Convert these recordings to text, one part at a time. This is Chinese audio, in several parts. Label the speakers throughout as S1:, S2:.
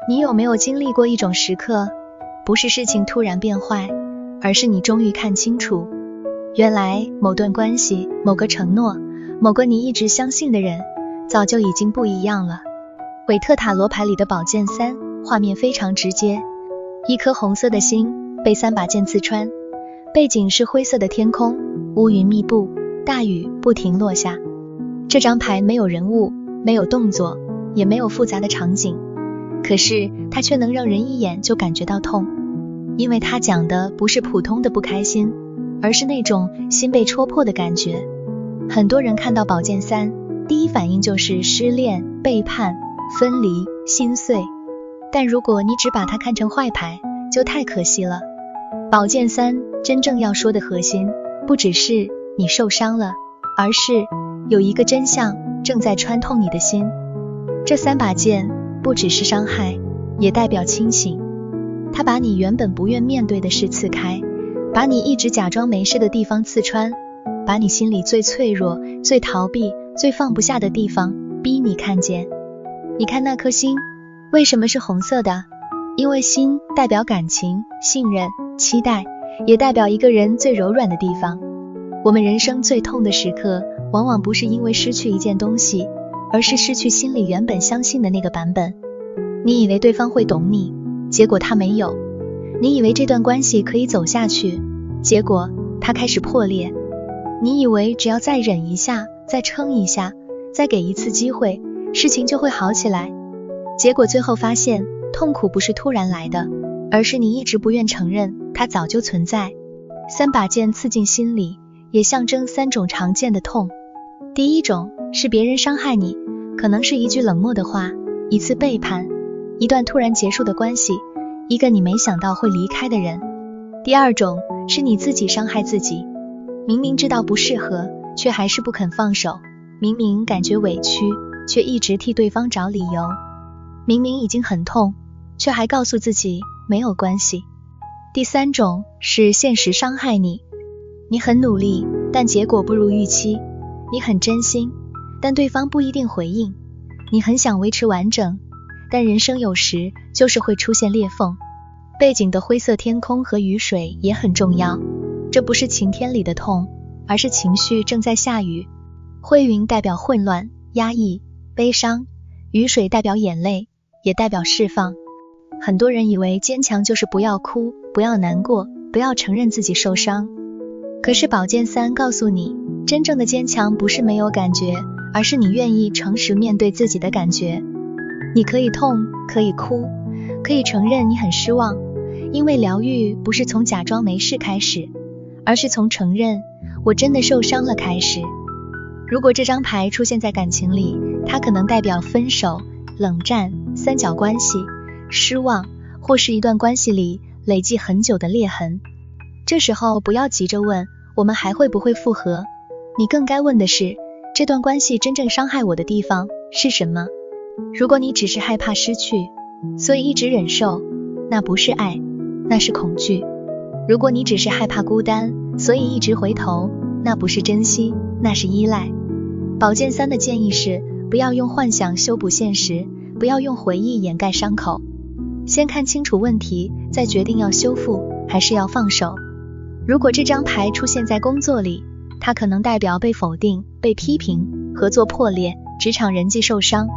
S1: 你有没有经历过一种时刻，不是事情突然变坏，而是你终于看清楚，原来某段关系、某个承诺、某个你一直相信的人，早就已经不一样了。韦特塔罗牌里的宝剑三，画面非常直接，一颗红色的心被3把剑刺穿，背景是灰色的天空，乌云密布，大雨不停落下。这张牌没有人物，没有动作，也没有复杂的场景，可是它却能让人一眼就感觉到痛，因为它讲的不是普通的不开心，而是那种心被戳破的感觉。很多人看到宝剑三，第一反应就是失恋、背叛、分离、心碎，但如果你只把它看成坏牌，就太可惜了。宝剑三真正要说的核心，不只是你受伤了，而是有一个真相正在穿透你的心。这3把剑不只是伤害，也代表清醒。它把你原本不愿面对的事刺开，把你一直假装没事的地方刺穿，把你心里最脆弱、最逃避、最放不下的地方逼你看见。你看那颗心，为什么是红色的？因为心代表感情、信任、期待，也代表一个人最柔软的地方。我们人生最痛的时刻，往往不是因为失去一件东西，而是失去心里原本相信的那个版本。你以为对方会懂你，结果他没有；你以为这段关系可以走下去，结果它开始破裂。你以为只要再忍一下，再撑一下，再给一次机会，事情就会好起来，结果最后发现，痛苦不是突然来的，而是你一直不愿承认它早就存在。3把剑刺进心里，也象征3种常见的痛。第一种是别人伤害你，可能是一句冷漠的话，一次背叛，一段突然结束的关系，一个你没想到会离开的人。第二种是你自己伤害自己，明明知道不适合，却还是不肯放手，明明感觉委屈，却一直替对方找理由，明明已经很痛，却还告诉自己没有关系。第三种是现实伤害你，你很努力，但结果不如预期，你很真心，但对方不一定回应，你很想维持完整，但人生有时就是会出现裂缝。背景的灰色天空和雨水也很重要，这不是晴天里的痛，而是情绪正在下雨。灰云代表混乱、压抑、悲伤，雨水代表眼泪，也代表释放。很多人以为坚强就是不要哭，不要难过，不要承认自己受伤。可是宝剑三告诉你，真正的坚强不是没有感觉，而是你愿意诚实面对自己的感觉。你可以痛，可以哭，可以承认你很失望，因为疗愈不是从假装没事开始，而是从承认我真的受伤了开始。如果这张牌出现在感情里，它可能代表分手、冷战、三角关系、失望，或是一段关系里累积很久的裂痕。这时候不要急着问我们还会不会复合，你更该问的是，这段关系真正伤害我的地方是什么？如果你只是害怕失去，所以一直忍受，那不是爱，那是恐惧。如果你只是害怕孤单，所以一直回头，那不是珍惜，那是依赖。宝剑三的建议是，不要用幻想修补现实，不要用回忆掩盖伤口，先看清楚问题，再决定要修复还是要放手。如果这张牌出现在工作里，它可能代表被否定、被批评、合作破裂、职场人际受伤，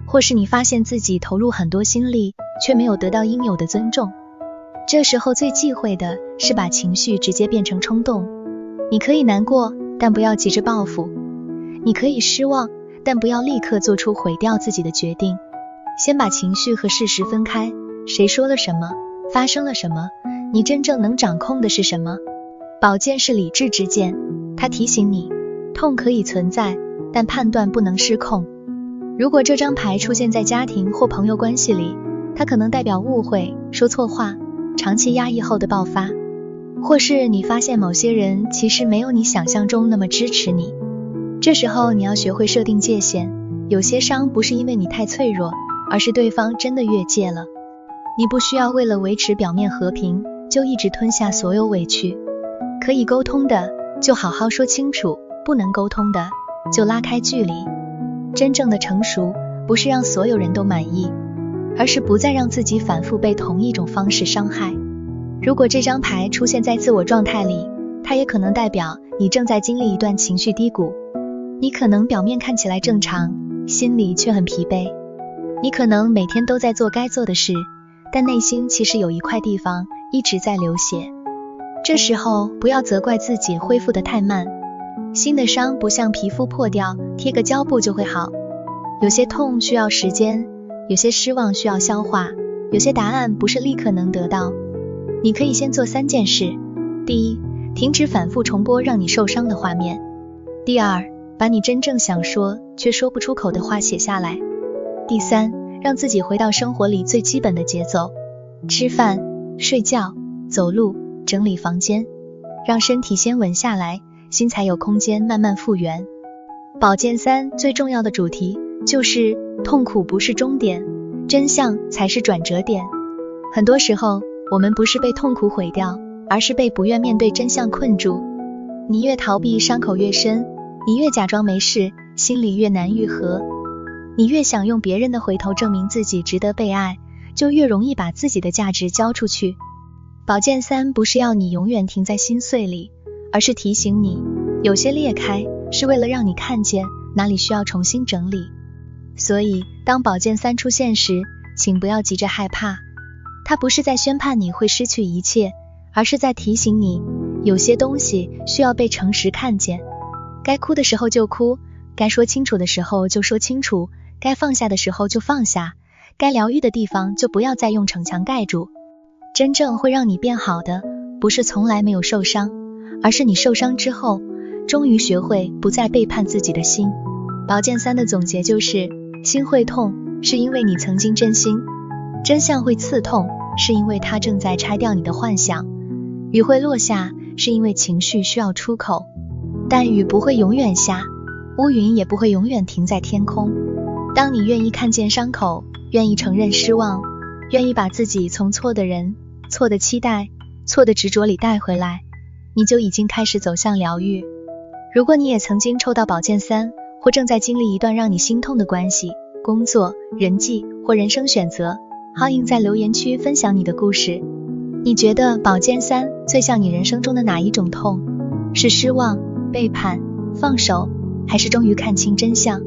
S1: 或是你发现自己投入很多心力，却没有得到应有的尊重。这时候最忌讳的是把情绪直接变成冲动。你可以难过，但不要急着报复；你可以失望，但不要立刻做出毁掉自己的决定。先把情绪和事实分开，谁说了什么，发生了什么，你真正能掌控的是什么？宝剑是理智之剑，它提醒你，痛可以存在，但判断不能失控。如果这张牌出现在家庭或朋友关系里，它可能代表误会、说错话、长期压抑后的爆发，或是你发现某些人其实没有你想象中那么支持你。这时候你要学会设定界限，有些伤不是因为你太脆弱，而是对方真的越界了。你不需要为了维持表面和平，就一直吞下所有委屈。可以沟通的，就好好说清楚，不能沟通的，就拉开距离。真正的成熟，不是让所有人都满意，而是不再让自己反复被同一种方式伤害。如果这张牌出现在自我状态里，它也可能代表你正在经历一段情绪低谷。你可能表面看起来正常，心里却很疲惫。你可能每天都在做该做的事，但内心其实有一块地方一直在流血。这时候不要责怪自己恢复得太慢，心的伤不像皮肤破掉，贴个胶布就会好。有些痛需要时间，有些失望需要消化，有些答案不是立刻能得到。你可以先做3件事。第一，停止反复重播让你受伤的画面。第二，把你真正想说却说不出口的话写下来。第三，让自己回到生活里最基本的节奏，吃饭、睡觉、走路、整理房间，让身体先稳下来，心才有空间慢慢复原。宝剑3最重要的主题就是痛苦不是终点，真相才是转折点。很多时候我们不是被痛苦毁掉，而是被不愿面对真相困住。你越逃避，伤口越深；你越假装没事，心里越难愈合。你越想用别人的回头证明自己值得被爱，就越容易把自己的价值交出去。宝剑3不是要你永远停在心碎里，而是提醒你，有些裂开是为了让你看见哪里需要重新整理。所以当宝剑3出现时，请不要急着害怕，它不是在宣判你会失去一切，而是在提醒你，有些东西需要被诚实看见。该哭的时候就哭，该说清楚的时候就说清楚，该放下的时候就放下，该疗愈的地方就不要再用逞强盖住。真正会让你变好的，不是从来没有受伤，而是你受伤之后，终于学会不再背叛自己的心。宝剑3的总结就是，心会痛，是因为你曾经真心；真相会刺痛，是因为它正在拆掉你的幻想；雨会落下，是因为情绪需要出口。但雨不会永远下，乌云也不会永远停在天空。当你愿意看见伤口，愿意承认失望，愿意把自己从错的人、错的期待、错的执着里带回来，你就已经开始走向疗愈。如果你也曾经抽到宝剑3，或正在经历一段让你心痛的关系、工作、人际或人生选择，欢迎在留言区分享你的故事。你觉得宝剑3最像你人生中的哪一种痛？是失望、背叛、放手，还是终于看清真相？